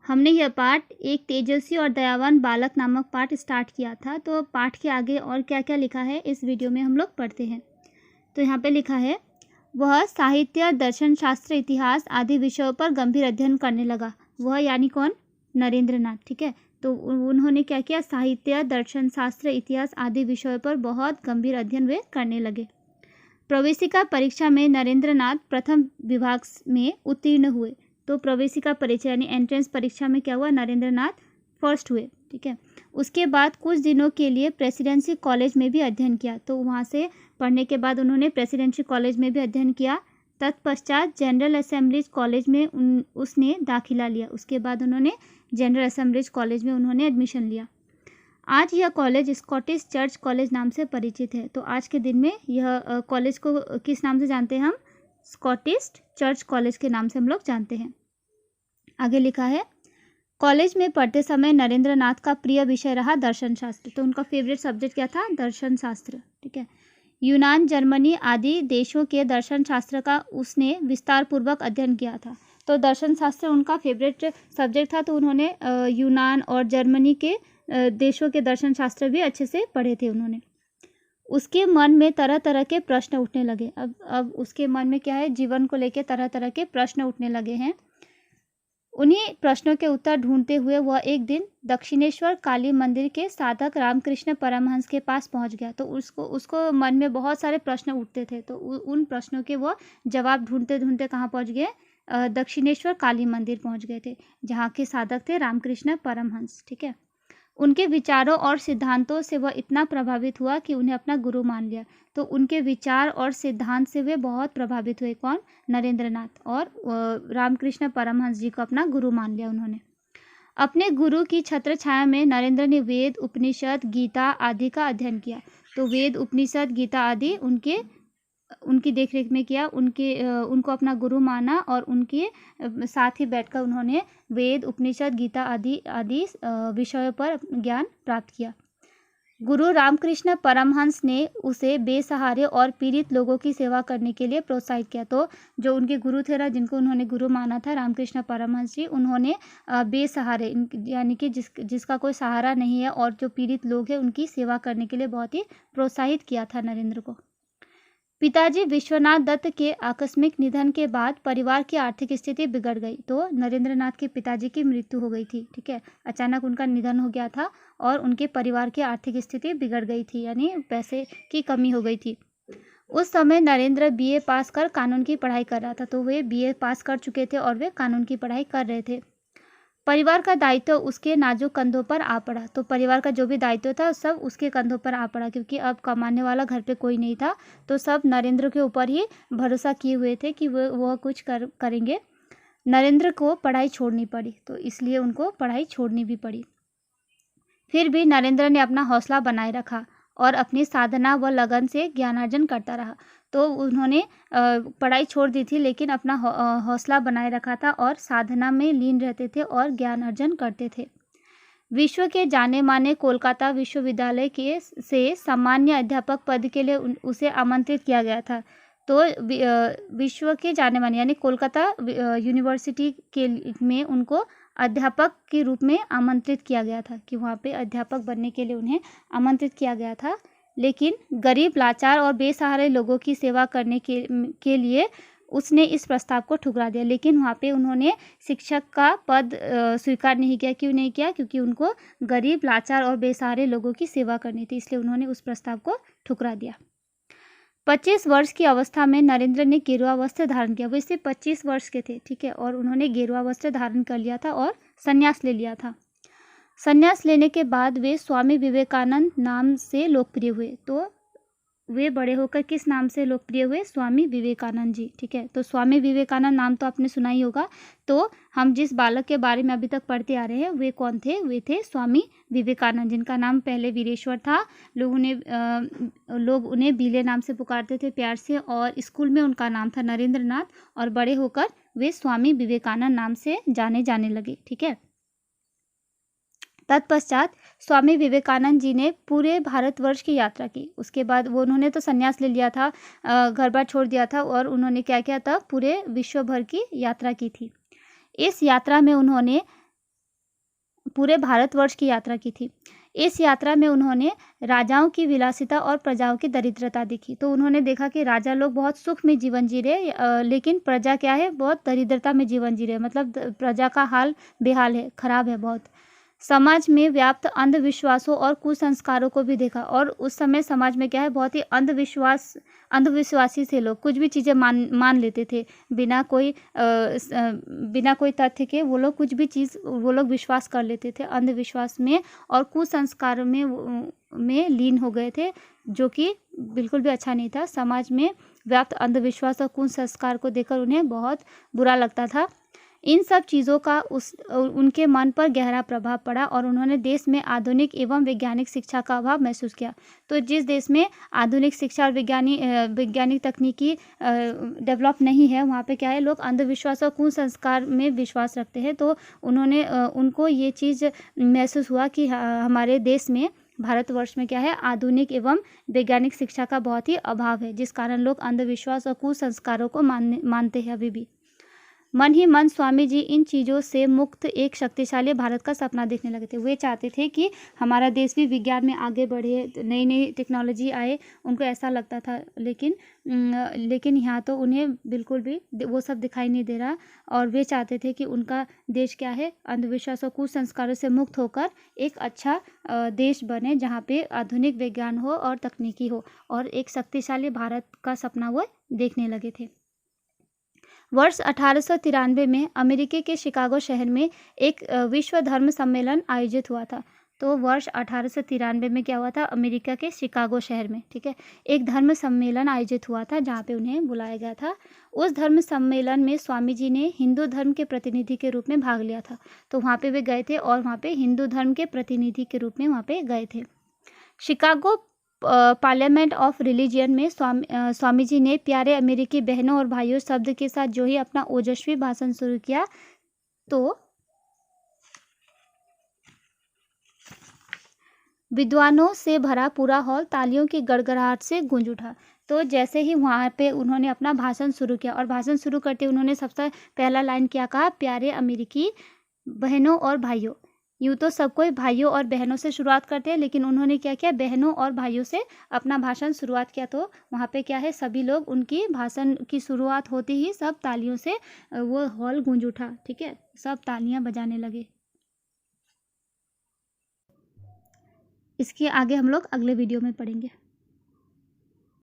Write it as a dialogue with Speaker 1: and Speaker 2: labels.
Speaker 1: हमने यह पाठ एक तेजस्वी और दयावान बालक नामक पाठ स्टार्ट किया था। तो पाठ के आगे और क्या क्या लिखा है इस वीडियो में हम लोग पढ़ते हैं। तो यहाँ पे लिखा है, वह साहित्य, दर्शन शास्त्र, इतिहास आदि विषयों पर गंभीर अध्ययन करने लगा। वह यानी कौन? नरेंद्र नाथ। ठीक है, तो उन्होंने क्या किया? साहित्य, दर्शन शास्त्र, इतिहास आदि विषयों पर बहुत गंभीर अध्ययन वे करने लगे। प्रवेशिका परीक्षा में नरेंद्र नाथ प्रथम विभाग में उत्तीर्ण हुए। तो प्रवेशिका परीक्षा यानी एंट्रेंस परीक्षा में क्या हुआ? नरेंद्र नाथ फर्स्ट हुए। ठीक है, उसके बाद कुछ दिनों के लिए प्रेसिडेंसी कॉलेज में भी अध्ययन किया। तो वहाँ से पढ़ने के बाद उन्होंने प्रेसिडेंसी कॉलेज में भी अध्ययन किया। तत्पश्चात जनरल असेंबलीज कॉलेज में उसने दाखिला लिया। उसके बाद उन्होंने जनरल असेंबलीज कॉलेज में उन्होंने एडमिशन लिया। आज यह कॉलेज स्कॉटिश चर्च कॉलेज नाम से परिचित है। तो आज के दिन में यह कॉलेज को किस नाम से जानते हैं हम? स्कॉटिश चर्च कॉलेज के नाम से हम लोग जानते हैं। आगे लिखा है, कॉलेज में पढ़ते समय नरेंद्र नाथ का प्रिय विषय रहा दर्शन शास्त्र। तो उनका फेवरेट सब्जेक्ट क्या था? दर्शन शास्त्र। ठीक है, यूनान, जर्मनी आदि देशों के दर्शन शास्त्र का उसने विस्तार पूर्वक अध्ययन किया था। तो दर्शन शास्त्र उनका फेवरेट सब्जेक्ट था। तो उन्होंने यूनान और जर्मनी के देशों के दर्शन शास्त्र भी अच्छे से पढ़े थे उन्होंने। उसके मन में तरह तरह के प्रश्न उठने लगे। अब उसके मन में क्या है? जीवन को लेकर तरह तरह के प्रश्न उठने लगे हैं। उन्हीं प्रश्नों के उत्तर ढूंढते हुए वह एक दिन दक्षिणेश्वर काली मंदिर के साधक रामकृष्ण परमहंस के पास पहुंच गया। तो उसको मन में बहुत सारे प्रश्न उठते थे। तो उन प्रश्नों के वो जवाब ढूंढते ढूंढते कहाँ पहुंच गए? दक्षिणेश्वर काली मंदिर पहुंच गए थे, जहाँ के साधक थे रामकृष्ण परमहंस। ठीक है, उनके विचारों और सिद्धांतों से वह इतना प्रभावित हुआ कि उन्हें अपना गुरु मान लिया। तो उनके विचार और सिद्धांत से वे बहुत प्रभावित हुए। कौन? नरेंद्र नाथ। और रामकृष्ण परमहंस जी को अपना गुरु मान लिया उन्होंने। अपने गुरु की छत्र छाया में नरेंद्र ने वेद, उपनिषद, गीता आदि का अध्ययन किया। तो वेद, उपनिषद, गीता आदि उनकी देखरेख में किया। उनको अपना गुरु माना और उनके साथ ही बैठकर उन्होंने वेद, उपनिषद, गीता आदि विषयों पर ज्ञान प्राप्त किया। गुरु रामकृष्ण परमहंस ने उसे बेसहारे और पीड़ित लोगों की सेवा करने के लिए प्रोत्साहित किया। तो जो उनके गुरु थे ना, जिनको उन्होंने गुरु माना था, रामकृष्ण परमहंस जी, उन्होंने बेसहारे यानी कि जिसका कोई सहारा नहीं है और जो पीड़ित लोग हैं उनकी सेवा करने के लिए बहुत ही प्रोत्साहित किया था नरेंद्र को। पिताजी विश्वनाथ दत्त के आकस्मिक निधन के बाद परिवार की आर्थिक स्थिति बिगड़ गई। तो नरेंद्र नाथ के पिताजी की मृत्यु हो गई थी। ठीक है, अचानक उनका निधन हो गया था और उनके परिवार की आर्थिक स्थिति बिगड़ गई थी, यानी पैसे की कमी हो गई थी। उस समय नरेंद्र बीए पास कर कानून की पढ़ाई कर रहा था। तो वे बीए पास कर चुके थे और वे कानून की पढ़ाई कर रहे थे। परिवार का दायित्व उसके नाजुक कंधों पर आ पड़ा। तो परिवार का जो भी दायित्व था सब उसके कंधों पर आ पड़ा, क्योंकि अब कमाने वाला घर पे कोई नहीं था। तो सब नरेंद्र के ऊपर ही भरोसा किए हुए थे कि वह कुछ करेंगे। नरेंद्र को पढ़ाई छोड़नी पड़ी, तो इसलिए उनको पढ़ाई छोड़नी भी पड़ी। फिर भी नरेंद्र ने अपना हौसला बनाए रखा और अपनी साधना व लगन से ज्ञानार्जन करता रहा। तो उन्होंने पढ़ाई छोड़ दी थी, लेकिन अपना हौसला बनाए रखा था और साधना में लीन रहते थे और ज्ञान अर्जन करते थे। विश्व के जाने माने कोलकाता विश्वविद्यालय से सामान्य अध्यापक पद के लिए उसे आमंत्रित किया गया था। तो विश्व के जाने माने यानी कोलकाता यूनिवर्सिटी में उनको अध्यापक के रूप में आमंत्रित किया गया था, कि वहाँ पे अध्यापक बनने के लिए उन्हें आमंत्रित किया गया था। लेकिन गरीब, लाचार और बेसहारे लोगों की सेवा करने के लिए उसने इस प्रस्ताव को ठुकरा दिया। लेकिन वहाँ पे उन्होंने शिक्षक का पद स्वीकार नहीं किया। क्यों नहीं किया? क्योंकि उनको गरीब, लाचार और बेसहारे लोगों की सेवा करनी थी, इसलिए उन्होंने उस प्रस्ताव को ठुकरा दिया। 25 वर्ष की अवस्था में नरेंद्र ने गेरुआ वस्त्र धारण किया। वो सिर्फ 25 वर्ष के थे। ठीक है, और उन्होंने गेरुआ वस्त्र धारण कर लिया था और संन्यास ले लिया था। संन्यास लेने के बाद वे स्वामी विवेकानंद नाम से लोकप्रिय हुए। तो वे बड़े होकर किस नाम से लोकप्रिय हुए? स्वामी विवेकानंद जी। ठीक है, तो स्वामी विवेकानंद नाम तो आपने सुना ही होगा। तो हम जिस बालक के बारे में अभी तक पढ़ते आ रहे हैं वे कौन थे? वे थे स्वामी विवेकानंद, जिनका नाम पहले वीरेश्वर था। लोग उन्हें बीले नाम से पुकारते थे प्यार से, और स्कूल में उनका नाम था नरेंद्र नाथ, और बड़े होकर वे स्वामी विवेकानंद नाम से जाने लगे। ठीक है, तत्पश्चात स्वामी विवेकानंद जी ने पूरे भारतवर्ष की यात्रा की। उसके बाद उन्होंने तो संन्यास ले लिया था, घर बार छोड़ दिया था, और उन्होंने क्या किया था? पूरे विश्व भर की यात्रा की थी। इस यात्रा में उन्होंने पूरे भारतवर्ष की यात्रा की थी। इस यात्रा में उन्होंने राजाओं की विलासिता और प्रजाओं की दरिद्रता देखी। तो उन्होंने देखा कि राजा लोग बहुत सुख में जीवन जी रहे, लेकिन प्रजा क्या है, बहुत दरिद्रता में जीवन जी रहे, मतलब प्रजा का हाल बेहाल है, खराब है बहुत। समाज में व्याप्त अंधविश्वासों और कुसंस्कारों को भी देखा, और उस समय समाज में क्या है, बहुत ही अंधविश्वासी थे लोग, कुछ भी चीज़ें मान लेते थे बिना कोई तथ्य के। वो लोग कुछ भी चीज़ वो लोग विश्वास कर लेते थे, अंधविश्वास में और कुसंस्कार में लीन हो गए थे, जो कि बिल्कुल भी अच्छा नहीं था। समाज में व्याप्त अंधविश्वास और कुसंस्कार को देखकर उन्हें बहुत बुरा लगता था। इन सब चीज़ों का उनके मन पर गहरा प्रभाव पड़ा और उन्होंने देश में आधुनिक एवं वैज्ञानिक शिक्षा का अभाव महसूस किया। तो जिस देश में आधुनिक शिक्षा और वैज्ञानिक तकनीकी डेवलप नहीं है, वहाँ पे क्या है, लोग अंधविश्वास और कुसंस्कार में विश्वास रखते हैं। तो उनको ये चीज़ महसूस हुआ कि हमारे देश में, भारतवर्ष में क्या है, आधुनिक एवं वैज्ञानिक शिक्षा का बहुत ही अभाव है, जिस कारण लोग अंधविश्वास और कुसंस्कारों को मानते हैं अभी भी। मन ही मन स्वामी जी इन चीज़ों से मुक्त एक शक्तिशाली भारत का सपना देखने लगे थे। वे चाहते थे कि हमारा देश भी विज्ञान में आगे बढ़े, नई नई टेक्नोलॉजी आए, उनको ऐसा लगता था। लेकिन यहाँ तो उन्हें बिल्कुल भी वो सब दिखाई नहीं दे रहा, और वे चाहते थे कि उनका देश क्या है, अंधविश्वास और कुसंस्कारों से मुक्त होकर एक अच्छा देश बने, जहाँ पे आधुनिक विज्ञान हो और तकनीकी हो, और एक शक्तिशाली भारत का सपना वो देखने लगे थे। वर्ष 1893 में अमेरिका के शिकागो शहर में एक विश्व धर्म सम्मेलन आयोजित हुआ था। तो वर्ष 1893 में क्या हुआ था, अमेरिका के शिकागो शहर में, ठीक है, एक धर्म सम्मेलन आयोजित हुआ था, जहाँ पे उन्हें बुलाया गया था। उस धर्म सम्मेलन में स्वामी जी ने हिंदू धर्म के प्रतिनिधि के रूप में भाग लिया था। तो वहाँ पे वे गए थे और वहाँ पे हिंदू धर्म के प्रतिनिधि के रूप में वहाँ पे गए थे। शिकागो पार्लियामेंट ऑफ रिलीजियन में स्वामी जी ने प्यारे अमेरिकी बहनों और भाइयों शब्द के साथ जो ही अपना ओजस्वी भाषण शुरू किया, तो विद्वानों से भरा पूरा हॉल तालियों की गड़गड़ाहट से गूंज उठा। तो जैसे ही वहाँ पे उन्होंने अपना भाषण शुरू किया, और भाषण शुरू करते उन्होंने सबसे पहला लाइन क्या कहा, प्यारे अमेरिकी बहनों और भाइयों। यूँ तो सब कोई भाइयों और बहनों से शुरुआत करते हैं, लेकिन उन्होंने क्या किया, बहनों और भाइयों से अपना भाषण शुरुआत किया। तो वहाँ पे क्या है, सभी लोग, उनकी भाषण की शुरुआत होती ही सब तालियों से वो हॉल गूंज उठा, ठीक है, सब तालियां बजाने लगे। इसके आगे हम लोग अगले वीडियो में पढ़ेंगे।